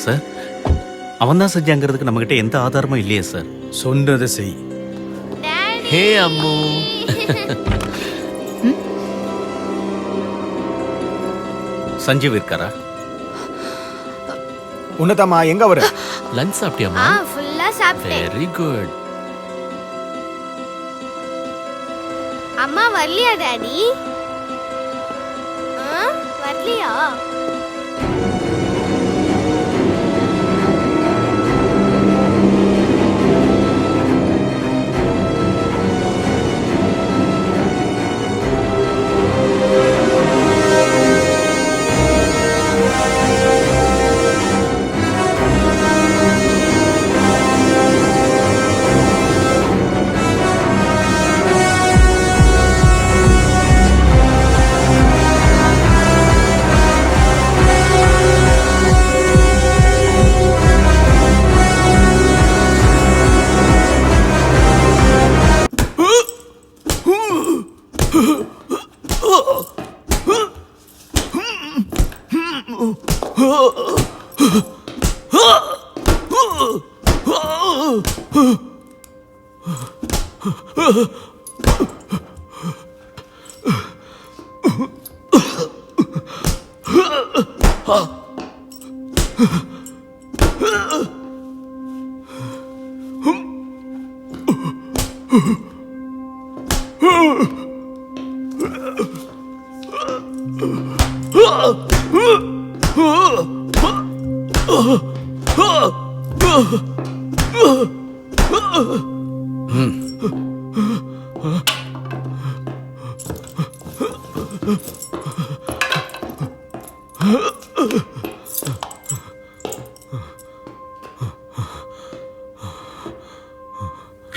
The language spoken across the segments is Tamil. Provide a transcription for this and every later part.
சார், அவன் தான் செஞ்சாங்கிறதுக்கு நம்மகிட்ட எந்த ஆதாரமும் இல்லையே சார். சொன்னதை செய். ஹே அம்மு. சஞ்சீவ் இருக்காரா? உன்னதாமா எங்க அவரு? லஞ்ச் சாப்பிட்டியாமா? ஃபுல்லா சாப்பிட்டேன். Very good. அம்மா வரலையா டாடி? வரலையா?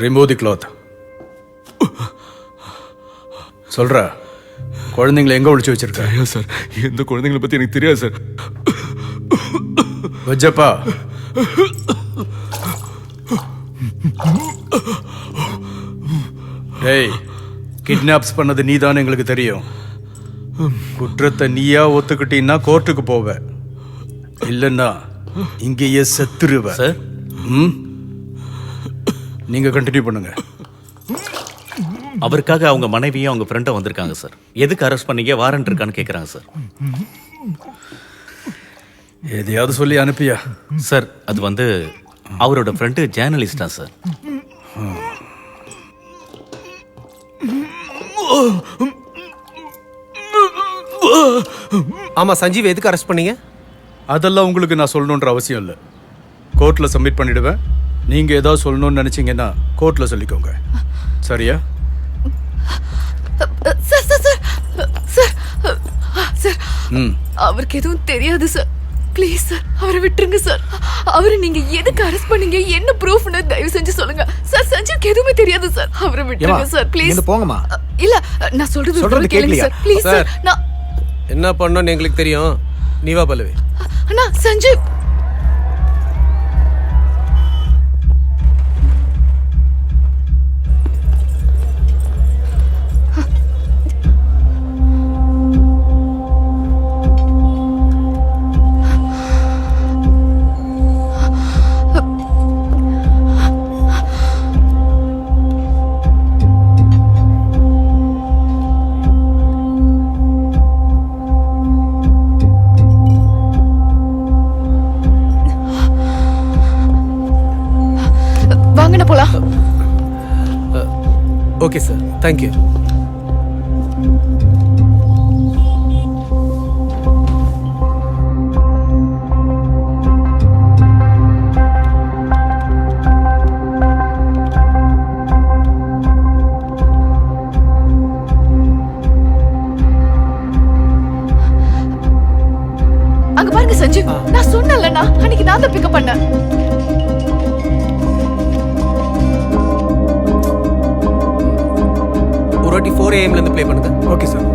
ரிமூவ் தி கிளாத். சொல்ற, குழந்தைங்களை எங்க ஒழிச்சு வச்சிருக்க? ஐயா சார், எந்த குழந்தைங்களை பத்தி எனக்கு தெரியாது சார். வஜப்பா, ஏய், கிட்னாப்ஸ் பண்ணது நீதான் எங்களுக்கு தெரியும். குற்றத்தை நீயா ஒத்துக்கிட்டீன்னா கோர்ட்டுக்கு போவ, இல்லைன்னா இங்கேயே செத்துருவ. சார், நீங்க கண்டினியூ பண்ணுங்க. அவருக்காக அவங்க மனைவியும் அவங்க ஃப்ரெண்டும் வந்திருக்காங்க சார். எதுக்கு அரெஸ்ட் பண்ணீங்க, வாரண்ட் இருக்கான்னு கேட்குறாங்க சார். எதையாவது சொல்லி அனுப்பியா? சார், அது வந்து அவரோட ஃப்ரெண்டு ஜேர்னலிஸ்டா சார். ஆமா, சஞ்சீவ் எதுக்கு அரெஸ்ட் பண்ணீங்க? அதெல்லாம் உங்களுக்கு நான் சொல்லணுன்ற அவசியம் இல்லை. கோர்ட்ல சப்மிட் பண்ணிடுவேன். நீங்க ஏதாவது சொல்லணும்னு நினைச்சீங்கன்னா கோர்ட்ல சொல்லிக்கோங்க, சரியா? சார் சார் சார் சார் அவருக்கு எதுவும் தெரியாது சார். ப்ளீஸ் சார், அவரை விட்டுருங்க சார். அவரை நீங்க எதுக்கு அரெஸ்ட் பண்ணீங்க, என்ன ப்ரூஃப்னு தயவு செஞ்சு சொல்லுங்க சார். சஞ்சீவ்க்கு எதுவுமே தெரியாது சார். அவரை விட்டுருங்க சார் ப்ளீஸ். போங்கம்மா. இல்ல, நான் சொல்றது கேளுங்க சார் ப்ளீஸ் சார். நான் என்ன பண்ணணும்னு எங்களுக்கு தெரியும். நீ வா பல்லவி. அண்ணா சஞ்சீவ். வாங்கண்ணா போலாம். Okay sir, thank you. அங்க பாருங்க சஞ்சீவ், நான் சொன்னேன்லண்ணா, அன்னைக்கு நான் தான் பிக்கப் பண்ணேன். ஒரு வாட்டி 4 AM இருந்து ப்ளே பண்ணுங்க. Okay sir.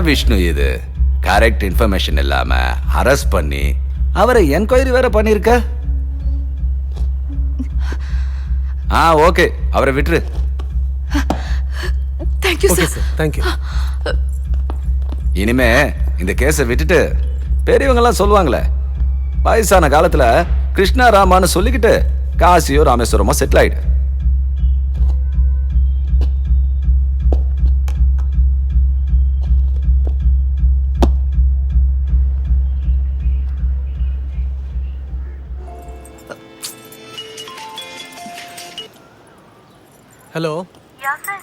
விஷ்ணு இது? கரெக்ட் இன்ஃபர்மேஷன் இல்லாம அரெஸ்ட் பண்ணி அவரை என்கொயரி வேற பண்ணிருக்க. ஓகே, அவரை விட்டுரு. Thank you okay sir. Sir, thank you. இனிமே இந்த கேஸை விட்டுட்டு பெரியவங்க எல்லாம் சொல்லுவாங்களே, வயசான காலத்துல கிருஷ்ணா ராமான்னு சொல்லிக்கிட்டு காசியோ ராமேஸ்வரமோ செட்டில் ஆயிடு. ஹலோ, யாசர்,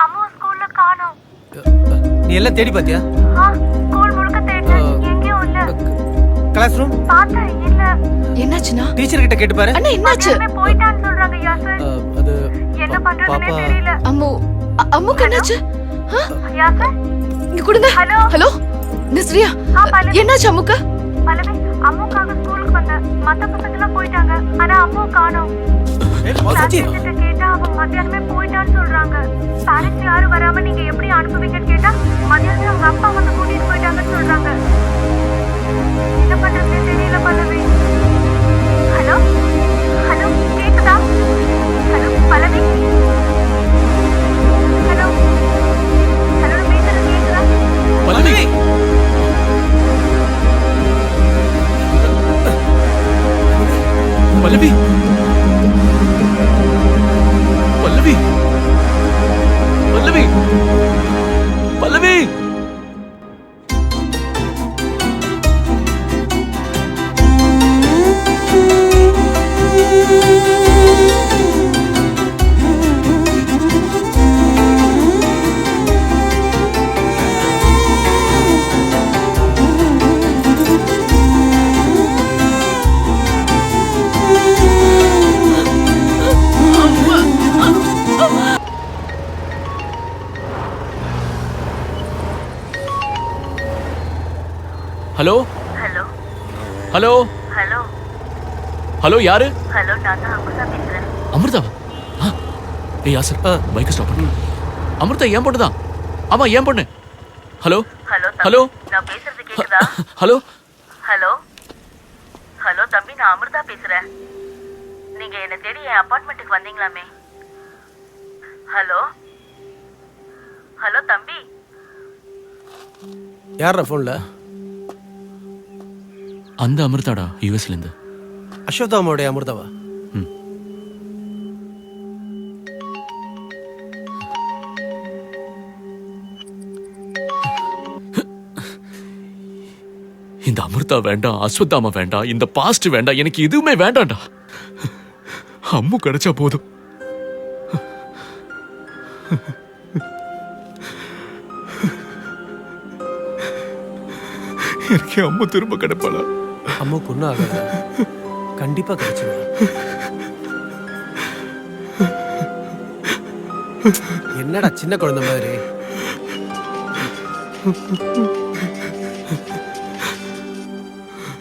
அம்மா ஸ்கூல்ல காணோம். நீ எல்லாம் தேடி பாத்தியா? ஸ்கூல் முழுக்க தேடினேன், எங்கேயும் இல்ல. கிளாஸ் ரூம் பார்த்தேன், இல்ல. என்னாச்சுன்னா? டீச்சர் கிட்ட கேட்டு பாரு. அண்ணா என்னாச்சு? எல்லாருமே போயிட்டான்னு சொல்றாங்க யாசர். அது என்ன பண்றதுன்னே பாப்பா தெரியல. அம்முக்கு என்னாச்சு? யாசர், இங்க கொடுங்க. ஹலோ. ஹலோ நஸ்ரியா, பல்லவி. என்னாச்சு அம்முக்கு? பல்லவி, அம்முக்காக ஸ்கூலுக்கு வந்தேன். மத்த பசங்க எல்லாம் போயிட்டாங்க, ஆனா அம்மா காணோம். கிளாஸ் டீச்சர்கிட்ட கேட்டா அவங்க மத்தியானமே போயிட்டான்னு சொல்றாங்க. பேரண்ட்ஸ் யாரும் வராம நீங்க எப்படி அனுப்புவீங்கன்னு கேட்டா மத்தியானமே அவங்க அப்பா வந்து கூட்டிட்டு போயிட்டாங்கன்னு சொல்றாங்க. என்ன பண்றதுன்னே தெரியல பல்லவி. ஹலோ ஹலோ, கேக்குதா? ஹலோ பல்லவி. ஹலோ ஹலோ, பேசுறது கேக்குதா? Pallavi. Pallavi. Pallavi. Pallavi. Pallavi. Hello hello hello hello hello, யாரு? ஹலோ, நான் தான் அமிர்தா பேசுறேன். அமிர்தாவா? ஏய் யாசர், பைக்கை ஸ்டாப் பண்ணு. அமிர்தா என் பொண்ணு தான். ஆமா, என் பொண்ணு. ஹலோ ஹலோ ஹலோ நான் பேசுறது கேக்குதா? ஹலோ ஹலோ ஹலோ தம்பி, நான் அமிர்தா பேசுறேன். நீங்க என்ன தேடி என் அபார்ட்மெண்ட்டுக்கு வந்தீங்களாமே. ஹலோ ஹலோ தம்பி. யாரா போன்ல? அந்த அமிர்தாடா, யூஎஸ்ல இருந்து. அஸ்வத்தாமோடைய அமிர்தாவா? இந்த அமிர்தா வேண்டாம், அஸ்வத்தாமா வேண்டாம், இந்த பாஸ்ட் வேண்டாம், எனக்கு எதுவுமே வேண்டாம்டா. அம்மு கிடைச்சா போதும். எனக்கு அம்மு திரும்ப கிடைப்பாளா? அம்மாவுக்கு ஒன்றும் ஆகாது, கண்டிப்பா கிடைச்சிடும். என்னடா சின்ன குழந்தை மாதிரி?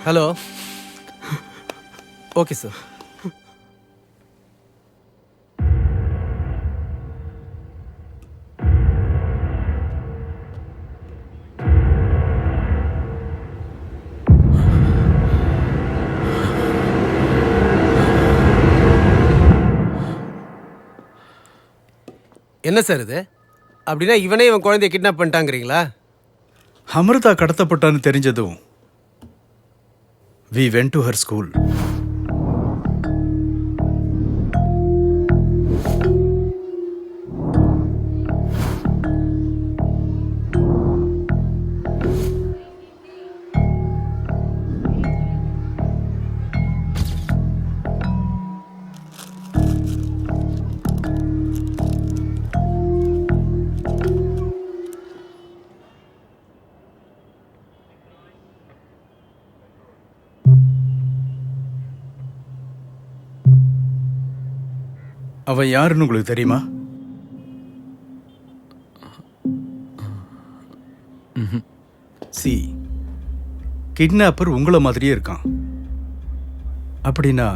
Hello, okay sir. என்ன சார் இது? அப்படின்னா இவனே இவன் குழந்தைய கிட்னாப் பண்ணிட்டாங்கிறீங்களா? அமிர்தா கடத்தப்பட்டான்னு தெரிஞ்சதும் we went to her school. அவன் யாருன்னு உங்களுக்கு தெரியுமா? சி, கிட்னாப்பர் உங்களை மாதிரியே இருக்கான். அப்படின்னா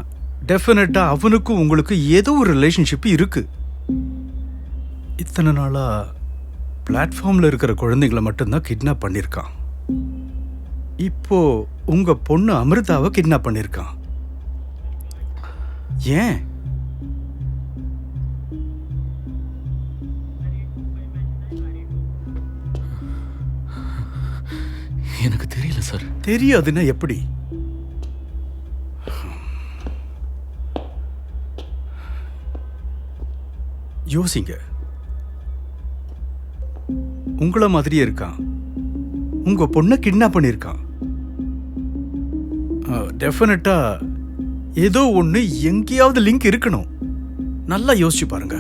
டெஃபினட்டா அவனுக்கும் உங்களுக்கு ஏதோ ஒரு ரிலேஷன்ஷிப் இருக்கு. இத்தனை நாளா பிளாட்ஃபார்ம்ல இருக்கிற குழந்தைங்களை மட்டும்தான் கிட்னாப் பண்ணியிருக்கான். இப்போ உங்க பொண்ணு அமிர்தாவை கிட்னாப் பண்ணியிருக்கான். ஏன்? எனக்கு தெரியல சார். தெரியாதுன்னா எப்படி? யோசிங்க. உங்கள மாதிரியே இருக்கான். உங்க பொண்ணை கிட்னாப் பண்ணியிருக்கான். டெஃபினட்டா ஏதோ ஒன்று எங்கேயாவது லிங்க் இருக்கணும். நல்லா யோசிச்சு பாருங்க.